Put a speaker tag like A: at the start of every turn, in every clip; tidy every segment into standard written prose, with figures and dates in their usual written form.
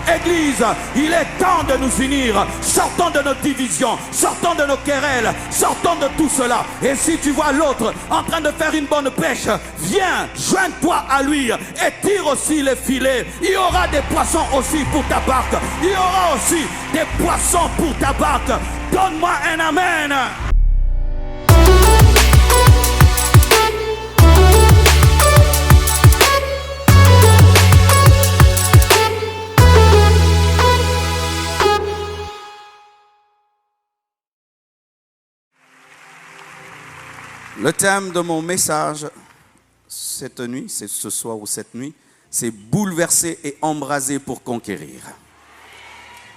A: Église, il est temps de nous unir. Sortons de nos divisions, sortons de nos querelles, sortons de tout cela. Et si tu vois l'autre en train de faire une bonne pêche, viens, joins-toi à lui et tire aussi les filets. Il y aura des poissons aussi pour ta barque. Il y aura aussi des poissons pour ta barque. Donne-moi un amen.
B: Le thème de mon message cette nuit, c'est ce soir ou cette nuit, c'est bouleverser et embraser pour conquérir.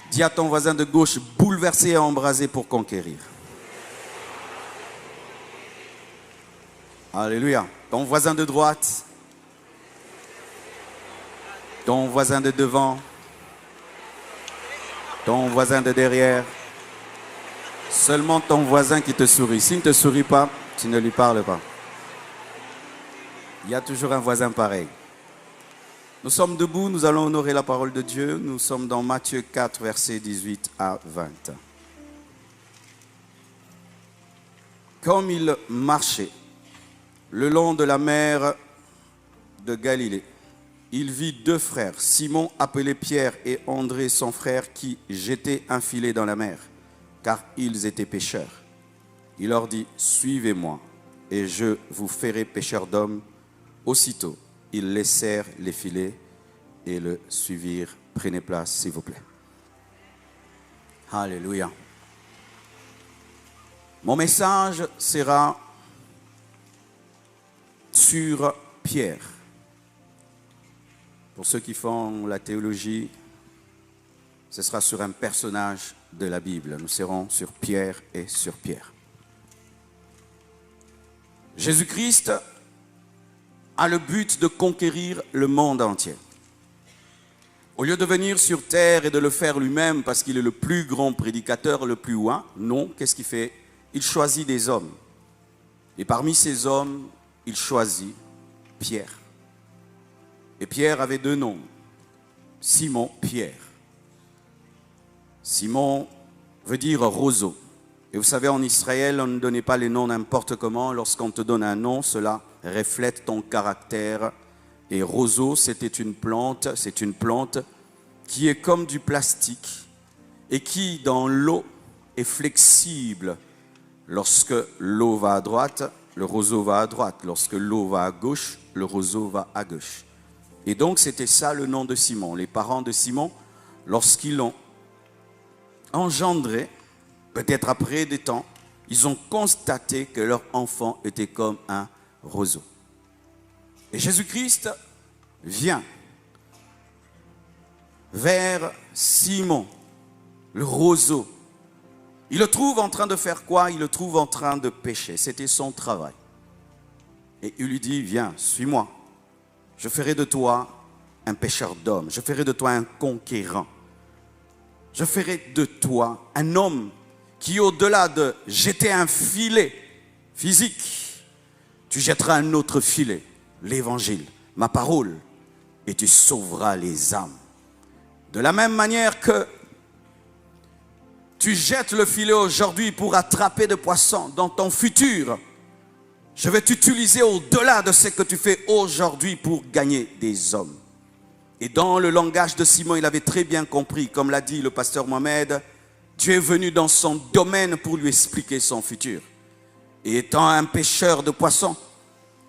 B: Dis à ton voisin de gauche, bouleverser et embraser pour conquérir. Alléluia. Ton voisin de droite, ton voisin de devant, ton voisin de derrière, seulement ton voisin qui te sourit. S'il ne te sourit pas, tu ne lui parles pas. Il y a toujours un voisin pareil. Nous sommes debout, nous allons honorer la parole de Dieu. Nous sommes dans Matthieu 4, versets 18 à 20. Comme il marchait le long de la mer de Galilée, il vit deux frères, Simon appelé Pierre et André son frère, qui jetaient un filet dans la mer, car ils étaient pêcheurs. Il leur dit, suivez-moi, et je vous ferai pêcheurs d'hommes. Aussitôt, ils laissèrent les filets et le suivirent. Prenez place, s'il vous plaît. Alléluia. Mon message sera sur Pierre. Pour ceux qui font la théologie, ce sera sur un personnage de la Bible. Nous serons sur Pierre et sur Pierre. Jésus-Christ a le but de conquérir le monde entier. Au lieu de venir sur terre et de le faire lui-même parce qu'il est le plus grand prédicateur, le plus loin, non, qu'est-ce qu'il fait? Il choisit des hommes. Et parmi ces hommes, il choisit Pierre. Et Pierre avait deux noms, Simon, Pierre. Simon veut dire roseau. Et vous savez, en Israël, on ne donnait pas les noms n'importe comment. Lorsqu'on te donne un nom, cela reflète ton caractère. Et roseau, c'est une plante qui est comme du plastique et qui, dans l'eau, est flexible. Lorsque l'eau va à droite, le roseau va à droite. Lorsque l'eau va à gauche, le roseau va à gauche. Et donc, c'était ça le nom de Simon. Les parents de Simon, lorsqu'ils l'ont engendré, peut-être après des temps, ils ont constaté que leur enfant était comme un roseau. Et Jésus-Christ vient vers Simon, le roseau. Il le trouve en train de faire quoi? Il le trouve en train de pêcher. C'était son travail. Et il lui dit, viens, suis-moi. Je ferai de toi un pêcheur d'hommes. Je ferai de toi un conquérant. Je ferai de toi un homme qui, au-delà de jeter un filet physique, tu jetteras un autre filet, l'évangile, ma parole, et tu sauveras les âmes. De la même manière que tu jettes le filet aujourd'hui pour attraper des poissons, dans ton futur, je vais t'utiliser au-delà de ce que tu fais aujourd'hui pour gagner des hommes. Et dans le langage de Simon, il avait très bien compris, comme l'a dit le pasteur Mohamed, Dieu est venu dans son domaine pour lui expliquer son futur. Et étant un pêcheur de poissons,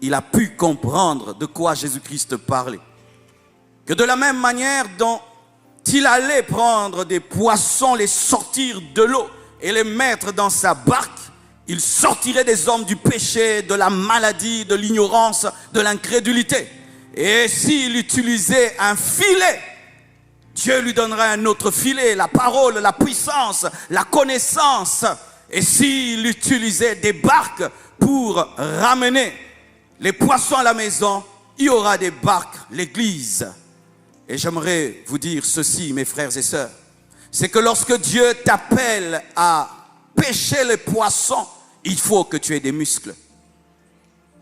B: il a pu comprendre de quoi Jésus-Christ parlait. Que de la même manière dont il allait prendre des poissons, les sortir de l'eau et les mettre dans sa barque, il sortirait des hommes du péché, de la maladie, de l'ignorance, de l'incrédulité. Et s'il utilisait un filet, Dieu lui donnera un autre filet, la parole, la puissance, la connaissance. Et s'il utilisait des barques pour ramener les poissons à la maison, il y aura des barques, l'église. Et j'aimerais vous dire ceci, mes frères et sœurs, c'est que lorsque Dieu t'appelle à pêcher les poissons, il faut que tu aies des muscles.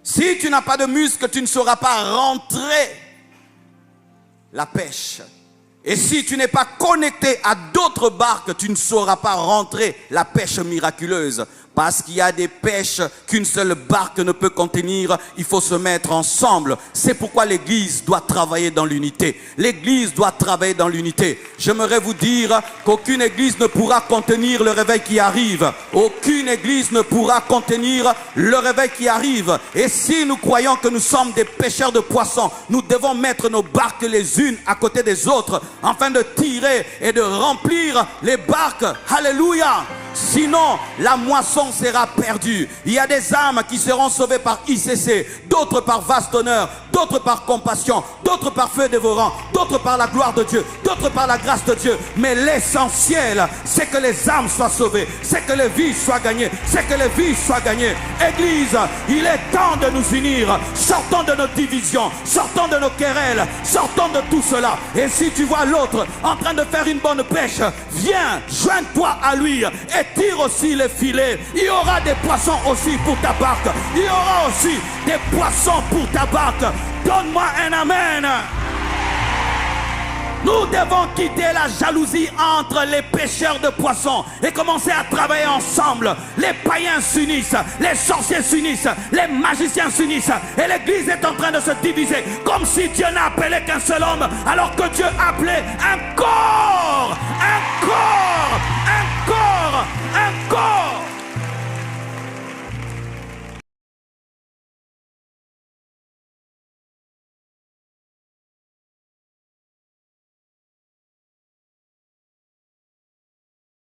B: Si tu n'as pas de muscles, tu ne sauras pas rentrer la pêche. Et si tu n'es pas connecté à d'autres barques, tu ne sauras pas rentrer la pêche miraculeuse. Parce qu'il y a des pêches qu'une seule barque ne peut contenir, il faut se mettre ensemble. C'est pourquoi l'Église doit travailler dans l'unité. L'Église doit travailler dans l'unité. J'aimerais vous dire qu'aucune Église ne pourra contenir le réveil qui arrive. Aucune Église ne pourra contenir le réveil qui arrive. Et si nous croyons que nous sommes des pêcheurs de poissons, nous devons mettre nos barques les unes à côté des autres afin de tirer et de remplir les barques. Alléluia! Sinon, la moisson sera perdue. Il y a des âmes qui seront sauvées par ICC, d'autres par vaste honneur, d'autres par compassion, d'autres par feu dévorant, d'autres par la gloire de Dieu, d'autres par la grâce de Dieu. Mais l'essentiel, c'est que les âmes soient sauvées, c'est que les vies soient gagnées, c'est que les vies soient gagnées. Église, il est temps de nous unir. Sortons de nos divisions, sortons de nos querelles, sortons de tout cela. Et si tu vois l'autre en train de faire une bonne pêche, viens, joins-toi à lui et tire aussi les filets. Il y aura des poissons aussi pour ta barque. Il y aura aussi des poissons pour ta barque. Donne-moi un amen. Nous devons quitter la jalousie entre les pêcheurs de poissons et commencer à travailler ensemble. Les païens s'unissent, les sorciers s'unissent, les magiciens s'unissent et l'Église est en train de se diviser comme si Dieu n'a appelé qu'un seul homme alors que Dieu appelait un corps, un corps, un